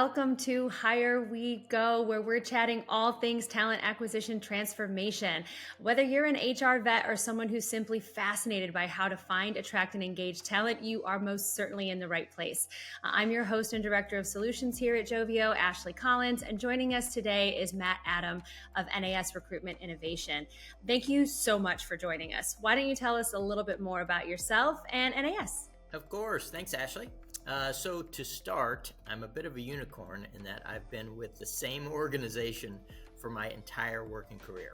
welcome to Hire We Go, where we're chatting all things talent acquisition transformation. Whether you're an HR vet or someone who's simply fascinated by how to find, attract, and engage talent, you are most certainly in the right place. I'm your host and director of solutions here at Joveo, Ashley Collins, and joining us today is Matt Adam of NAS Recruitment Innovation. Thank you so much for joining us. Why don't you tell us a little bit more about yourself and NAS? Of course. Thanks, Ashley. So to start, I'm a bit of a unicorn in that I've been with the same organization for my entire working career.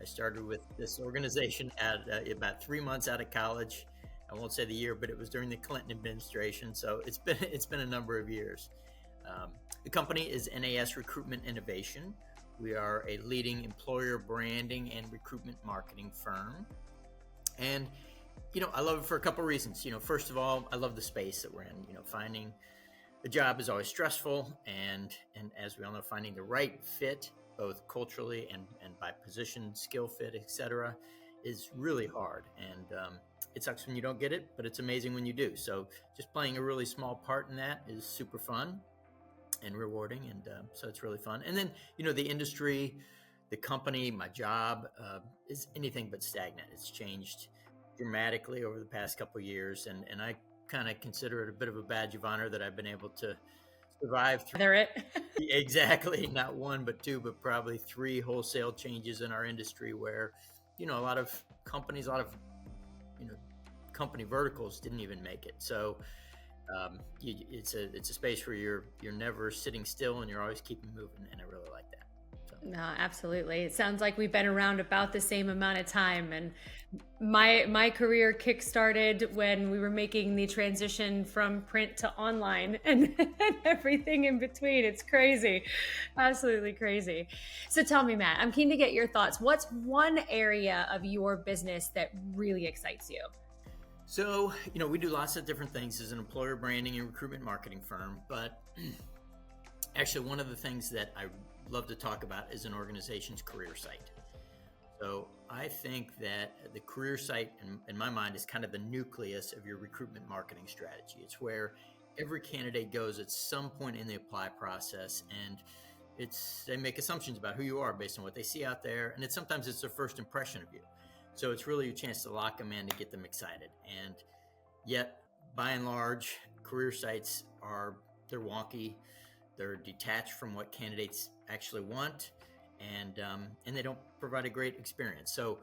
I started with this organization at about 3 months out of college. I won't say the year, but it was during the Clinton administration. So it's been a number of years. The company is NAS Recruitment Innovation. We are a leading employer branding and recruitment marketing firm. And I love it for a couple of reasons. First of all, I love the space that we're in. Finding a job is always stressful, and as we all know, finding the right fit, both culturally and by position, skill fit, etc., is really hard. And it sucks when you don't get it, but it's amazing when you do. So just playing a really small part in that is super fun and rewarding, and so it's really fun. And then the industry, the company, my job is anything but stagnant. It's changed dramatically over the past couple of years, and I kind of consider it a bit of a badge of honor that I've been able to survive through it. Exactly, not one but two, but probably three wholesale changes in our industry where a lot of companies, a lot of company verticals didn't even make it. So it's a space where you're never sitting still and you're always keeping moving, and I really like that. No, absolutely. It sounds like we've been around about the same amount of time. And my career kickstarted when we were making the transition from print to online and everything in between. It's crazy. Absolutely crazy. So tell me, Matt, I'm keen to get your thoughts. What's one area of your business that really excites you? So, we do lots of different things as an employer branding and recruitment marketing firm, but actually one of the things that I love to talk about is an organization's career site. So I think that the career site, in my mind, is kind of the nucleus of your recruitment marketing strategy. It's where every candidate goes at some point in the apply process, and they make assumptions about who you are based on what they see out there, and sometimes it's their first impression of you. So it's really a chance to lock them in, to get them excited. And yet, by and large, career sites they're wonky. They're detached from what candidates actually want, and they don't provide a great experience. So,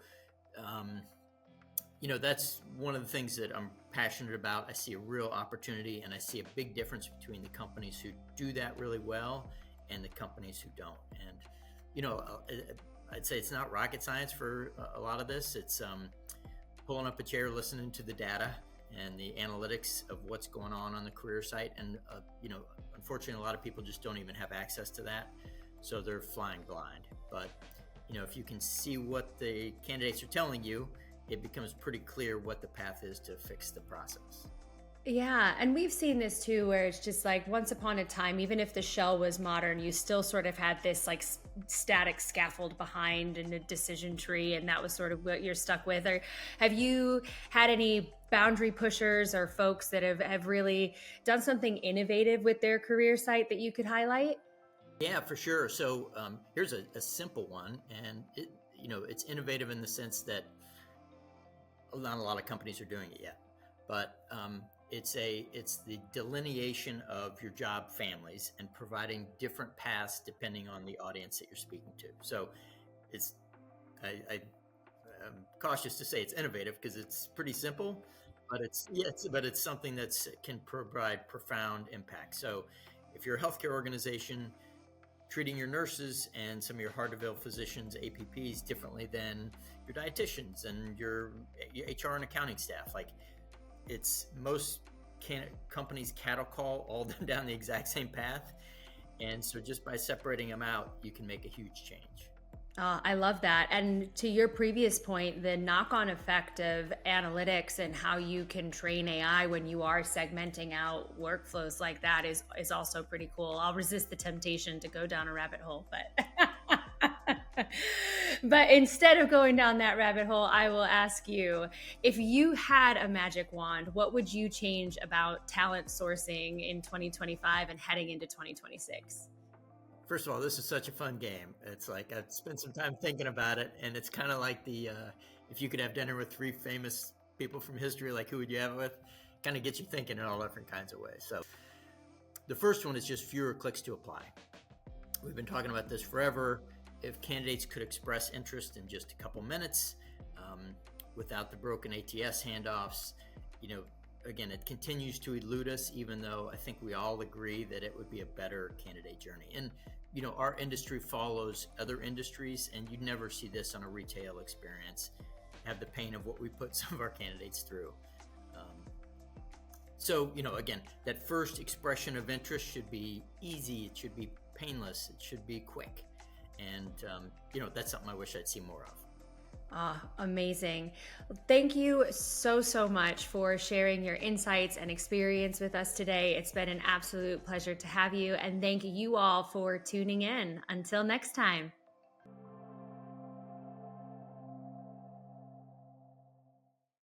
that's one of the things that I'm passionate about. I see a real opportunity, and I see a big difference between the companies who do that really well and the companies who don't. And, I'd say it's not rocket science for a lot of this. It's pulling up a chair, listening to the data and the analytics of what's going on the career site. And, unfortunately, a lot of people just don't even have access to that. So they're flying blind. But, if you can see what the candidates are telling you, it becomes pretty clear what the path is to fix the process. Yeah. And we've seen this too, where it's just like once upon a time, even if the shell was modern, you still sort of had this like static scaffold behind and a decision tree. And that was sort of what you're stuck with. Or have you had any boundary pushers or folks that have really done something innovative with their career site that you could highlight? Yeah, for sure. So here's a simple one. And it's innovative in the sense that not a lot of companies are doing it yet. But it's the delineation of your job families and providing different paths depending on the audience that you're speaking to. So I'm cautious to say it's innovative because it's pretty simple, but it's something that can provide profound impact. So if you're a healthcare organization, treating your nurses and some of your hard-to-fill physicians, APPs, differently than your dietitians and your HR and accounting staff, most companies cattle call all them down the exact same path. And so just by separating them out, you can make a huge change. I love that. And to your previous point, the knock-on effect of analytics and how you can train AI when you are segmenting out workflows like that is also pretty cool. I'll resist the temptation to go down a rabbit hole, but But instead of going down that rabbit hole, I will ask you, if you had a magic wand, what would you change about talent sourcing in 2025 and heading into 2026? First of all, this is such a fun game. It's like I've spent some time thinking about it, and it's kind of like the if you could have dinner with three famous people from history, like who would you have it with? Kind of gets you thinking in all different kinds of ways. So the first one is just fewer clicks to apply. We've been talking about this forever. If candidates could express interest in just a couple minutes, without the broken ATS handoffs, again, it continues to elude us, even though I think we all agree that it would be a better candidate journey. And, our industry follows other industries, and you'd never see this on a retail experience, have the pain of what we put some of our candidates through. So, again, that first expression of interest should be easy. It should be painless. It should be quick. And, that's something I wish I'd see more of. Amazing. Thank you so much for sharing your insights and experience with us today. It's been an absolute pleasure to have you, and thank you all for tuning in. Until next time.